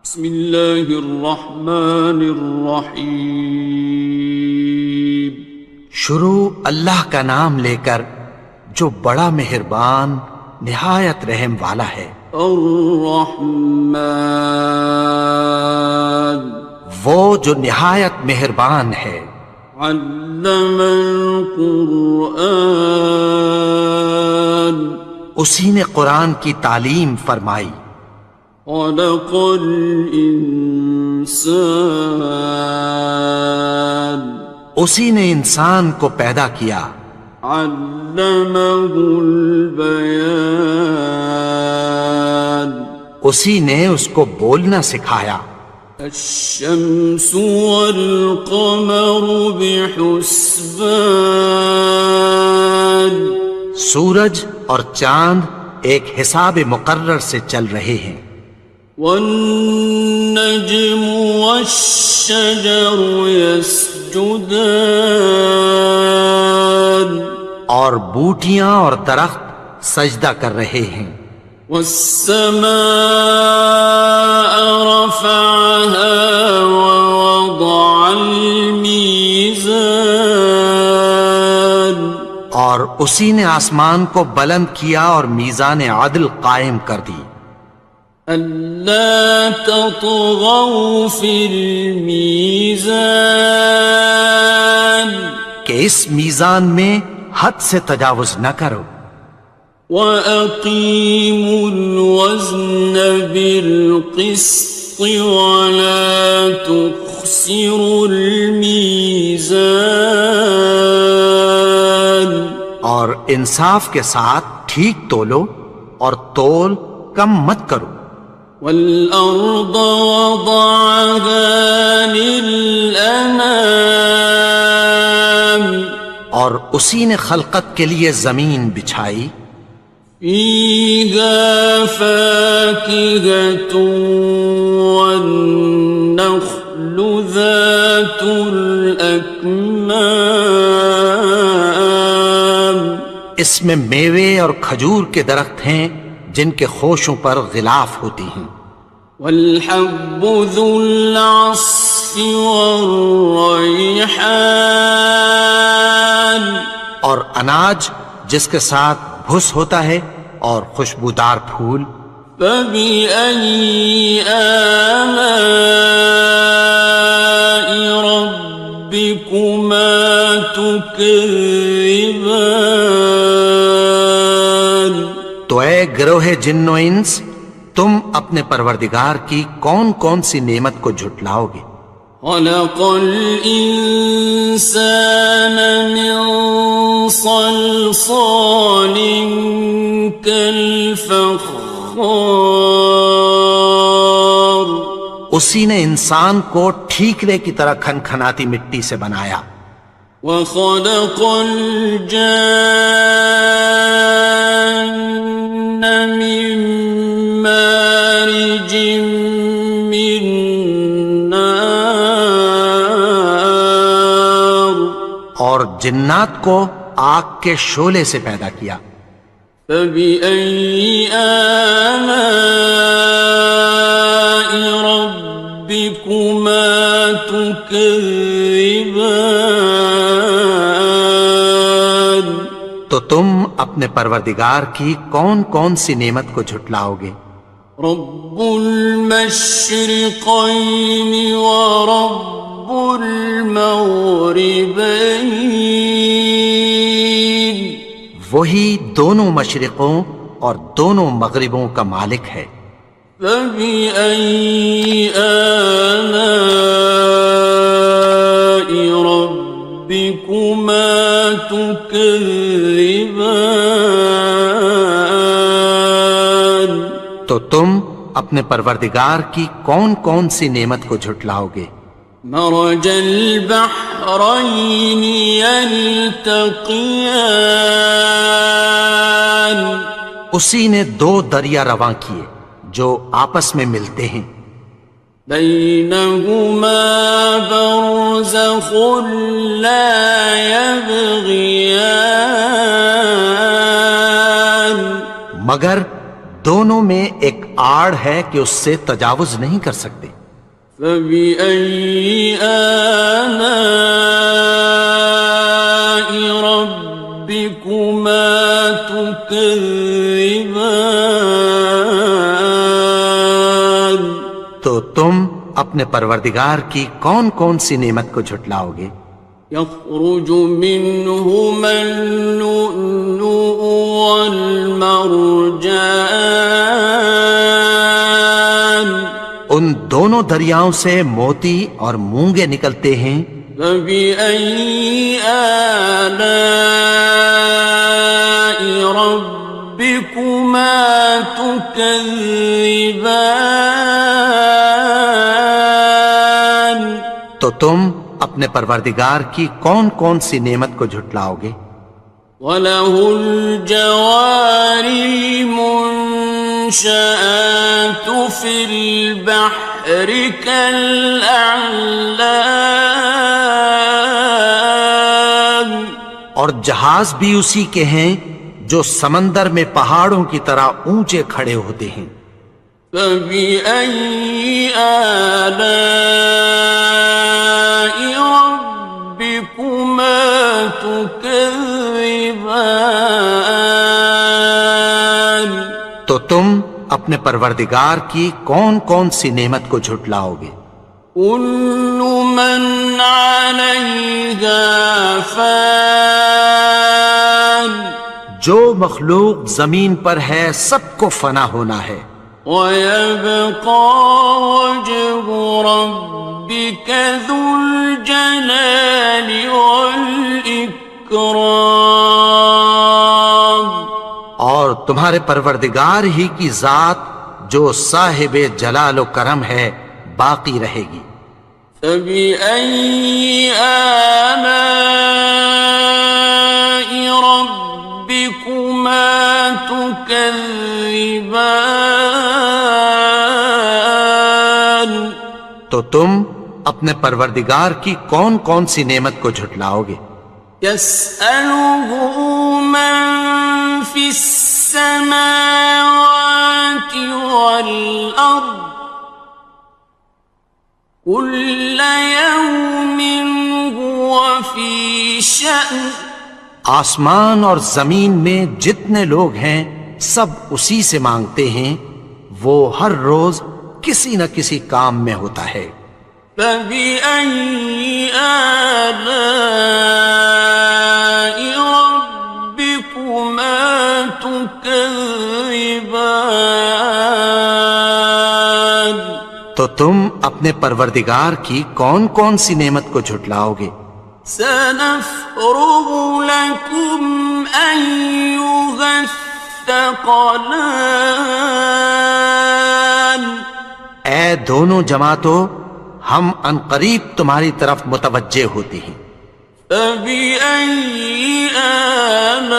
بسم اللہ الرحمن الرحیم۔ شروع اللہ کا نام لے کر جو بڑا مہربان نہایت رحم والا ہے۔ الرحمن، وہ جو نہایت مہربان ہے۔ علم القرآن، اسی نے قرآن کی تعلیم فرمائی۔ خلق الانسان، اسی نے انسان کو پیدا کیا۔ علمہ البیان، اسی نے اس کو بولنا سکھایا۔ الشمس والقمر بحسبان، سورج اور چاند ایک حساب مقرر سے چل رہے ہیں۔ والنجم والشجر يسجدان، اور بوٹیاں اور درخت سجدہ کر رہے ہیں۔ والسماء رفعها ووضع الميزان، اور اسی نے آسمان کو بلند کیا اور میزان عدل قائم کر دی۔ ألا تطغوا في الميزان، کہ اس میزان میں حد سے تجاوز نہ کرو۔ وَأَقِيمُوا الْوَزْنَ بِالْقِسْطِ وَلَا تُخْسِرُوا الْمِيزَانَ، اور انصاف کے ساتھ ٹھیک تولو اور تول کم مت کرو۔ وَالْأَرْضَ وَضَعَهَا لِلْأَنَامِ، اور اسی نے خلقت کے لیے زمین بچھائی۔ فِيهَا فَاكِهَةٌ وَالنَّخْلُ ذَاتُ الْأَكْمَامِ، اس میں میوے اور کھجور کے درخت ہیں جن کے خوشوں پر غلاف ہوتی ہیں۔ وَالْحَبُّ ذُو الْعَصْفِ وَالرَّيْحَانِ، اور اناج جس کے ساتھ بھس ہوتا ہے اور خوشبودار پھول۔ فَبِأَيِّ آلَاءِ رَبِّكُمَا تُكَذِّبَانِ، تو اے گروہ جن و انس، تم اپنے پروردگار کی کون کون سی نعمت کو جھٹلاؤ گے؟ خَلَقَ الْإِنسَانَ مِنْ صَلْصَالٍ كَالْفَخَّارِ، اسی نے انسان کو ٹھیکرے کی طرح کھنکھناتی مٹی سے بنایا۔ وَخَلَقَ الْجَانَّ مِن مَّارِجٍ مِّن نَّارٍ، اور جنات کو آگ کے شعلے سے پیدا کیا۔ فَبِأَيِّ آلَاءِ رَبِّكُمَا تُكَذِّبَانِ، تو تم اپنے پروردگار کی کون کون سی نعمت کو جھٹلاؤ گے؟ رب المشرقین ورب المغربین، وہی دونوں مشرقوں اور دونوں مغربوں کا مالک ہے۔ فَبِأَيِّ آلَاءِ رَبِّكُمَا تُكَذِّبَانِ، تو تم اپنے پروردگار کی کون کون سی نعمت کو جھٹلاؤ گے؟ مرج البحرین یلتقیان، اسی نے دو دریا رواں کیے جو آپس میں ملتے ہیں۔ بینہما برزخ لا یبغیان، مگر دونوں میں ایک آڑ ہے کہ اس سے تجاوز نہیں کر سکتے۔ فبأي آلاء ربكما تكذبان؟ تو تم اپنے پروردگار کی کون کون سی نعمت کو جھٹلاؤ گے؟ يخرج منهما اللؤلؤ والمرجان ان دونوں دریاؤں سے موتی اور مونگے نکلتے ہیں۔ فبأي آلاء ربكما تكذبان؟ تو تم اپنے پروردگار کی کون کون سی نعمت کو جھٹلاؤ گے؟ وَلَهُ الْجَوَارِ الْمُنشَآتُ فِي الْبَحْرِ كَالْأَعْلَامِ، اور جہاز بھی اسی کے ہیں جو سمندر میں پہاڑوں کی طرح اونچے کھڑے ہوتے ہیں۔ فَبِأَيِّ آلَاءِ رَبِّكُمَا تُكَذِّبَانِ؟ تو تم اپنے پروردگار کی کون کون سی نعمت کو جھٹلاؤ گے؟ كُلُّ مَنْ عَلَيْهَا فَانٍ، جو مخلوق زمین پر ہے سب کو فنا ہونا ہے۔ وَيَبْقَى وَجْهُ رَبِّكَ ذُو الْجَلَالِ وَالْإِكْرَامِ، اور تمہارے پروردگار ہی کی ذات جو صاحب جلال و کرم ہے باقی رہے گی۔ فَبِأَيِّ آلَاءِ رَبِّكُمَا تُكَذِّبَانِ؟ تو تم اپنے پروردگار کی کون کون سی نعمت کو جھٹلاؤ گے؟ يَسْأَلُهُ مَن فِي السَّمَاوَاتِ وَالْأَرْضِ كُلَّ يَوْمٍ هُوَ فِي شَأْنٍ، آسمان اور زمین میں جتنے لوگ ہیں سب اسی سے مانگتے ہیں، وہ ہر روز کسی نہ کسی کام میں ہوتا ہے۔ فَبِأَيِّ آلَاءِ رَبِّكُمَا تُكَذِّبَانِ؟ تو تم اپنے پروردگار کی کون کون سی نعمت کو جھٹلاؤ گے؟ سَنَفْرُغُ لَكُمْ أَيُّهَ الثَّقَلَانِ، اے دونوں جماعتوں ہم عنقریب تمہاری طرف متوجہ ہوتے ہیں۔ فَبِأَيِّ آلَاءِ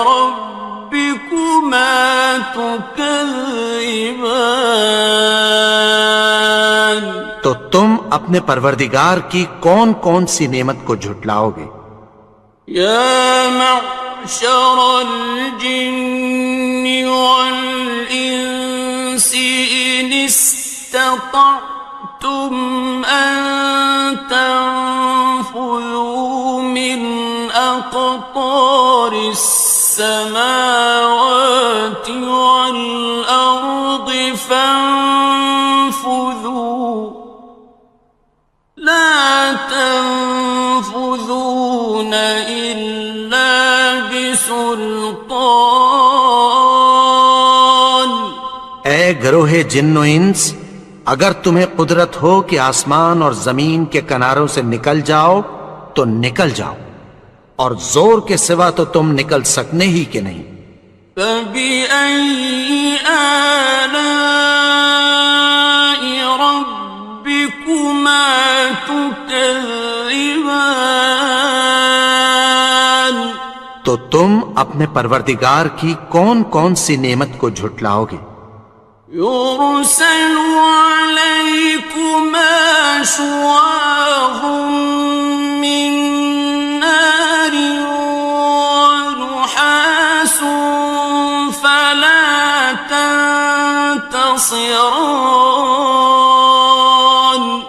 رَبِّكُمَا تُكَذِّبَانِ؟ تو تم اپنے پروردگار کی کون کون سی نعمت کو جھٹلاؤ گے؟ يَا مَعْشَرَ الْجِنِّ وَالْإِنسِ إِنِ اسْتَطَعْتُمْ أَن تَنفُذُوا مِنْ أَقْطَارِ السَّمَاوَاتِ وَالْأَرْضِ فَانفُذُوا لَا تَنفُذُونَ إِلَّا بِسُلْطَانٍ۔ اے گروہ جن و انس، اگر تمہیں قدرت ہو کہ آسمان اور زمین کے کناروں سے نکل جاؤ تو نکل جاؤ، اور زور کے سوا تو تم نکل سکنے ہی کہ نہیں۔ فَبِأَيِّ آلَاءِ رَبِّكُمَا تُكَذِّبَانِ؟ تو تم اپنے پروردگار کی کون کون سی نعمت کو جھٹلاؤ گے؟ يُرْسَلُ عَلَيْكُمَا شُوَاظٌ مِّن نَّارٍ وَنُحَاسٌ فَلَا خصران.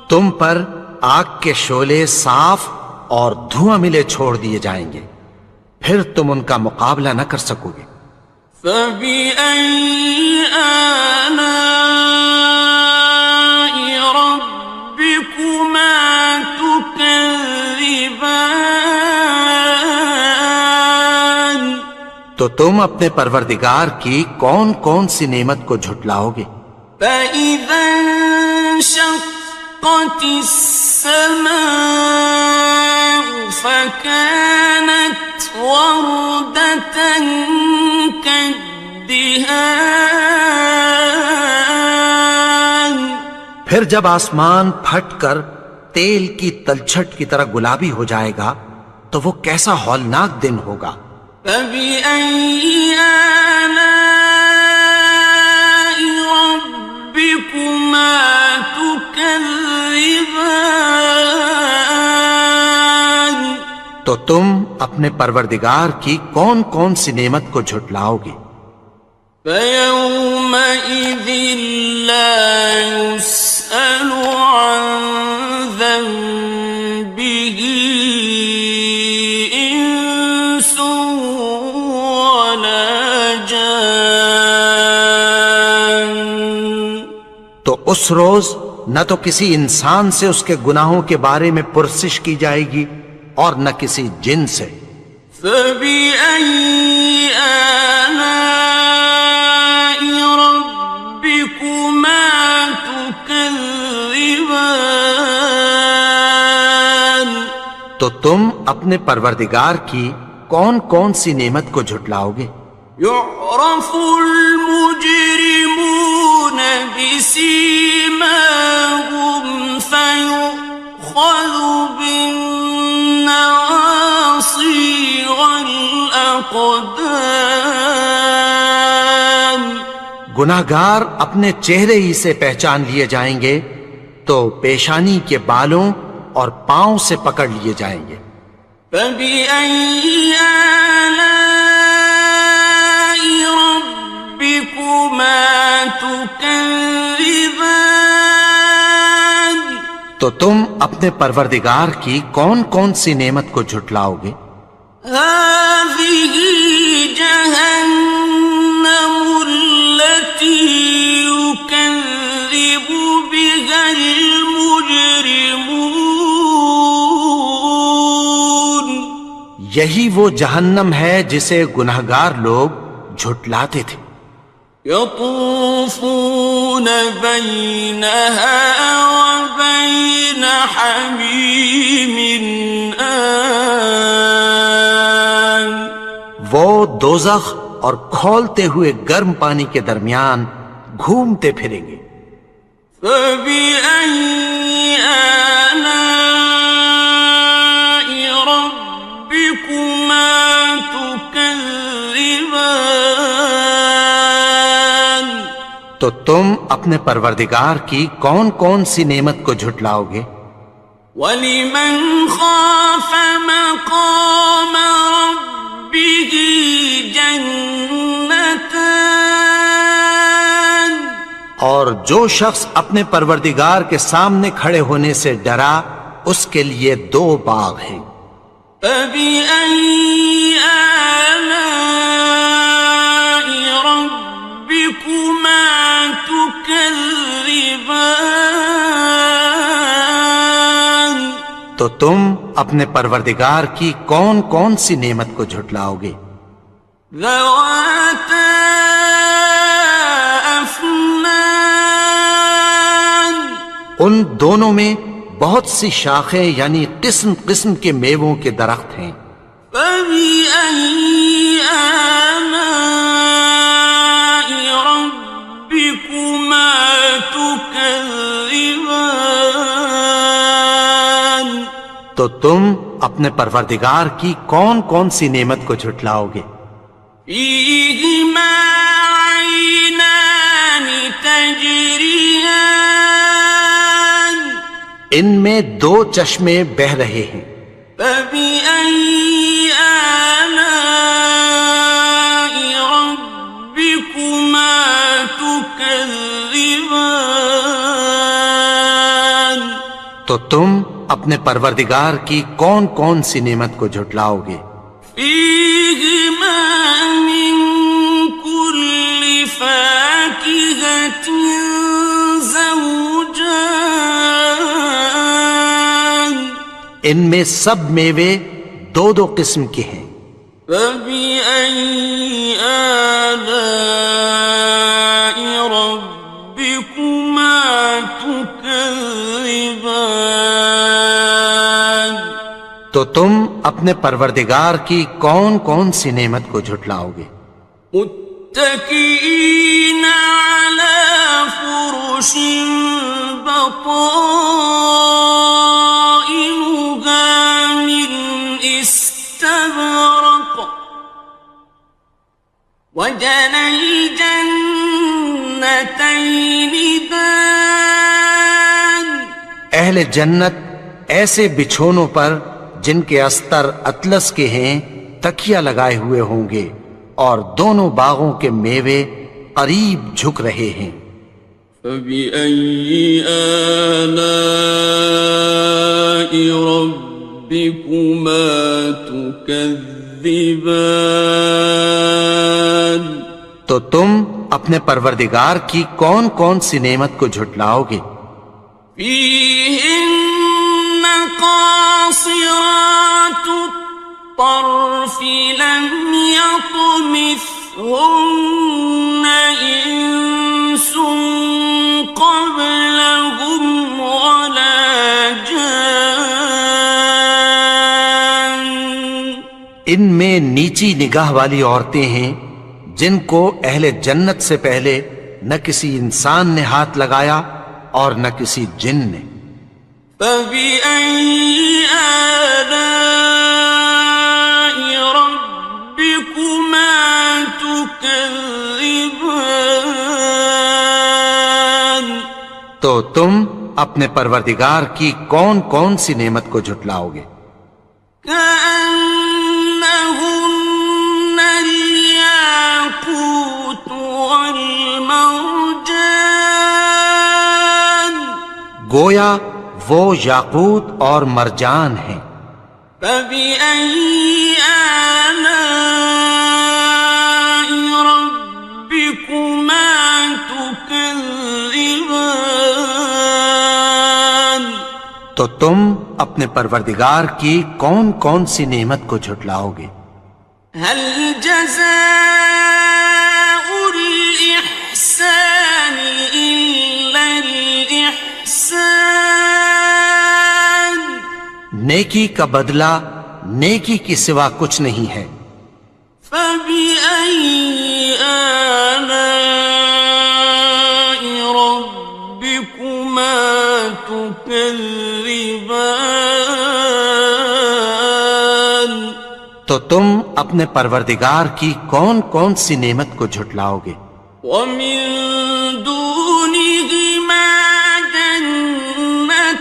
تم پر آگ کے شعلے صاف اور دھواں ملے چھوڑ دیے جائیں گے، پھر تم ان کا مقابلہ نہ کر سکو گے۔ فَبِأَيِّ آلَاءِ رَبِّكُمَا تُكَذِّبَانِ. تو تم اپنے پروردگار کی کون کون سی نعمت کو جھٹلاؤ گے؟ فَإِذَا انشَقَّتِ السَّمَاءُ فَكَانَتْ وَرْدَةً كَالدِّهَانِ. پھر جب آسمان پھٹ کر تیل کی تلچھٹ کی طرح گلابی ہو جائے گا تو وہ کیسا ہولناک دن ہوگا۔ فَبِأَيِّ آلَاءِ رَبِّكُمَا تُكَذِّبَانِ. تو تم اپنے پروردگار کی کون کون سی نعمت کو جھٹلاؤ گے؟ فَيَوْمَئِذٍ لَا يُسْأَلُ عَنْ ذَنبِهِ إِنسٌ وَلَا جَانٌ. تو اس روز نہ تو کسی انسان سے اس کے گناہوں کے بارے میں پرسش کی جائے گی اور نہ کسی جن سے۔ فَبِأَيِّ آلَاءِ رَبِّكُمَا تُكَذِّبَانِ. تو تم اپنے پروردگار کی کون کون سی نعمت کو جھٹلاؤ گے؟ يُعْرَفُ الْمُجْرِمُونَ بِسِيمَاهُمْ فَيُؤْخَذُ بِالنَّوَاصِي وَالْأَقْدَامِ. گناہگار اپنے چہرے ہی سے پہچان لیے جائیں گے تو پیشانی کے بالوں اور پاؤں سے پکڑ لیے جائیں گے۔ فَبِأَيِّ آلَاءِ رَبِّكُمَا تُكَذِّبَانِ. تو تم اپنے پروردگار کی کون کون سی نعمت کو جھٹلاؤ گے؟ هَٰذِهِ جَهَنَّمُ الَّتِي يُكَذِّبُ بِهَا الْمُجْرِمُونَ. یہی وہ جہنم ہے جسے گناہگار لوگ جھٹلاتے تھے۔ يَطُوفُونَ بَيْنَهَا وَبَيْنَ حَمِيمٍ آنٍ. وہ دوزخ اور کھولتے ہوئے گرم پانی کے درمیان گھومتے پھریں گے۔ فَبِأَيِّ آلَاءِ رَبِّكُمَا تُكَذِّبَانِ. تو تم اپنے پروردگار کی کون کون سی نعمت کو جھٹلاؤ گے؟ وَلِمَنْ خَافَ مَقَامَ رَبِّهِ جَنَّتَانِ. اور جو شخص اپنے پروردگار کے سامنے کھڑے ہونے سے ڈرا اس کے لیے دو باغ ہیں۔ فَبِأَيِّ آلَاءِ رَبِّكُمَا تُكَذِّبَانِ. تو تم اپنے پروردگار کی کون کون سی نعمت کو جھٹلاؤ گے؟ ذَوَاتَا أَفْنَانٍ. ان دونوں میں بہت سی شاخیں یعنی قسم قسم کے میووں کے درخت ہیں۔ فَبِأَيِّ آلَاءِ رَبِّكُمَا تُكَذِّبَانِ. تو تم اپنے پروردگار کی کون کون سی نعمت کو جھٹلاؤ گے؟ فِيهِمَا عَيْنَانِ تَجْرِيَانِ. ان میں دو چشمے بہہ رہے ہیں۔ فَبِأَيِّ آلَاءِ رَبِّكُمَا تُكَذِّبَانِ. تكذبان تو تم اپنے پروردگار کی کون کون سی نعمت کو جھٹلاؤ گے؟ فيهما من كل فاكهة زوجان ان میں سب میوے دو دو قسم کے ہیں۔ فبأي آلاء ربكما تكذبان تو تم اپنے پروردگار کی کون کون سی نعمت کو جھٹلاؤ گے؟ متكئين على فرش بطائنها من استبرق وجنى الجنتين دان اہل جنت ایسے بچھونوں پر جن کے استر اطلس کے ہیں تکیہ لگائے ہوئے ہوں گے اور دونوں باغوں کے میوے قریب جھک رہے ہیں۔ فبأي آلاء ربكما تكذبان تو تم اپنے پروردگار کی کون کون سی نعمت کو جھٹلاؤ گے؟ فيهن قاصرات الطرف لم يطمثهن إنس قبلهم ولا جان ان میں نیچی نگاہ والی عورتیں ہیں جن کو اہل جنت سے پہلے نہ کسی انسان نے ہاتھ لگایا اور نہ کسی جن نے۔ فبأي آلاء ربكما تكذبان تو تم اپنے پروردگار کی کون کون سی نعمت کو جھٹلاؤ گے؟ كأنهن الياقوت والمرجان گویا وہ یاقوت اور مرجان ہیں۔ فبأي آلاء ربكما تكذبان تو تم اپنے پروردگار کی کون کون سی نعمت کو جھٹلاؤ گے؟ هل جزاء الإحسان إلا الإحسان نیکی کا بدلہ نیکی کی سوا کچھ نہیں ہے۔ فبأي آلاء ربكما تكذبان تو تم اپنے پروردگار کی کون کون سی نعمت کو جھٹلاؤ گے؟ ومن دونهما جنتان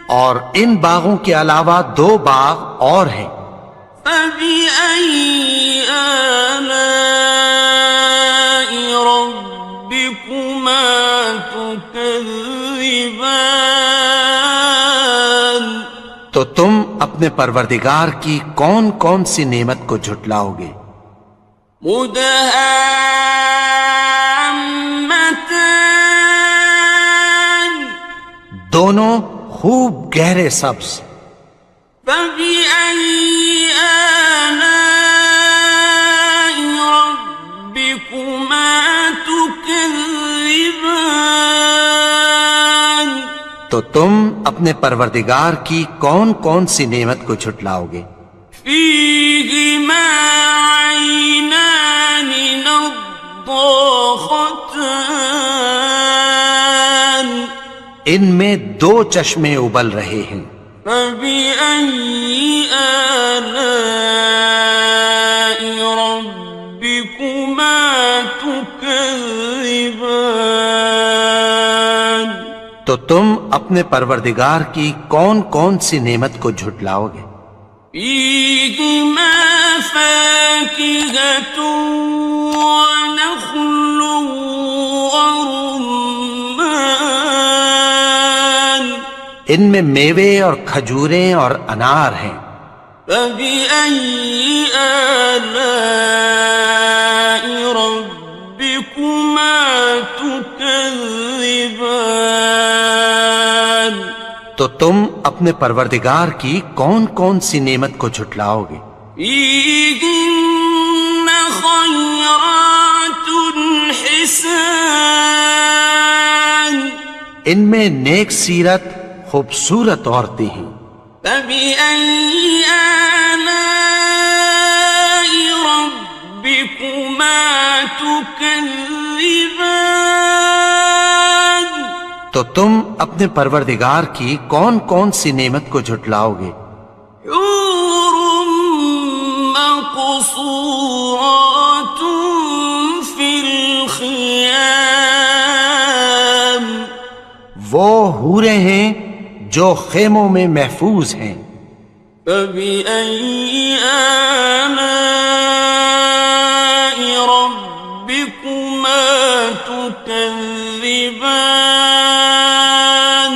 اور ان باغوں کے علاوہ دو باغ اور ہیں۔ فبأي آلاء ربكما تكذبان تو تم اپنے پروردگار کی کون کون سی نعمت کو جھٹلاؤ گے؟ مدهامتان دونوں خوب گہرے سبز۔ فبأي آلاء ربكما تكذبان تو تم اپنے پروردگار کی کون کون سی نعمت کو جھٹلاؤ گے؟ فيهما عينان نضاختان ان میں دو چشمے ابل رہے ہیں۔ فبأي آلاء ربكما تكذبان تو تم اپنے پروردگار کی کون کون سی نعمت کو جھٹلاؤ گے؟ فيهما فاكهة ونخل ورمان ان میں میوے اور کھجوریں اور انار ہیں. فبأي آلاء ربكما تكذبان تو تم اپنے پروردگار کی کون کون سی نعمت کو جھٹلاؤ گے؟ فيهن خيرات حسان ان میں نیک سیرت خوبصورت عورتیں ہیں. فبأي آلاء ربكما تكذبان تو تم اپنے پروردگار کی کون کون سی نعمت کو جھٹلاؤ گے؟ حور مقصورات في الخيام وہ حوریں ہیں جو خیموں میں محفوظ ہیں. فبأي آلاء ربكما تكذبان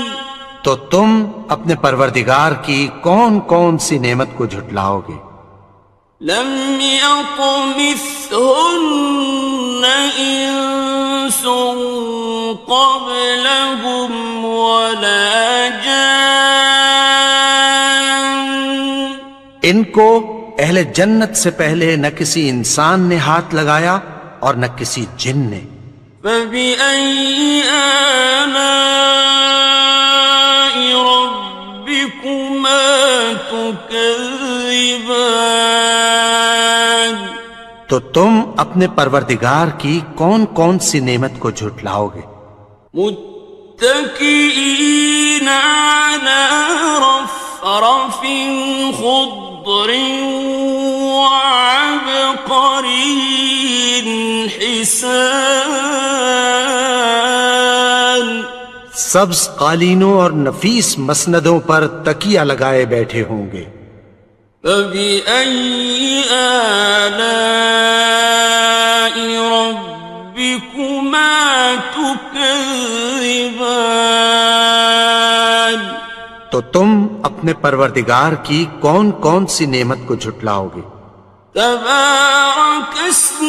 تو تم اپنے پروردگار کی کون کون سی نعمت کو جھٹلاؤ گے؟ لم يطمثهن إنس قبلهم ولا جان ان کو اہل جنت سے پہلے نہ کسی انسان نے ہاتھ لگایا اور نہ کسی جن نے. فبأي آلاء ربكما تكذبان تو تم اپنے پروردگار کی کون کون سی نعمت کو جھٹلاؤ گے؟ متكئين على رفرف خضر وعبقري حسان سبز قالینوں اور نفیس مسندوں پر تکیہ لگائے بیٹھے ہوں گے. فبأي آلاء ربكما تكذبان تو تم اپنے پروردگار کی کون کون سی نعمت کو جھٹلاؤ گے؟ تبارك اسم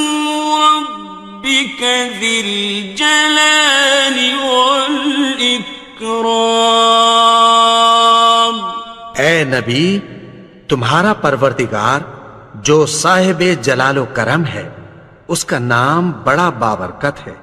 ربك ذي الجلال والإكرام اے نبی، تمہارا پروردگار جو صاحب جلال و کرم ہے، اس کا نام بڑا بابرکت ہے.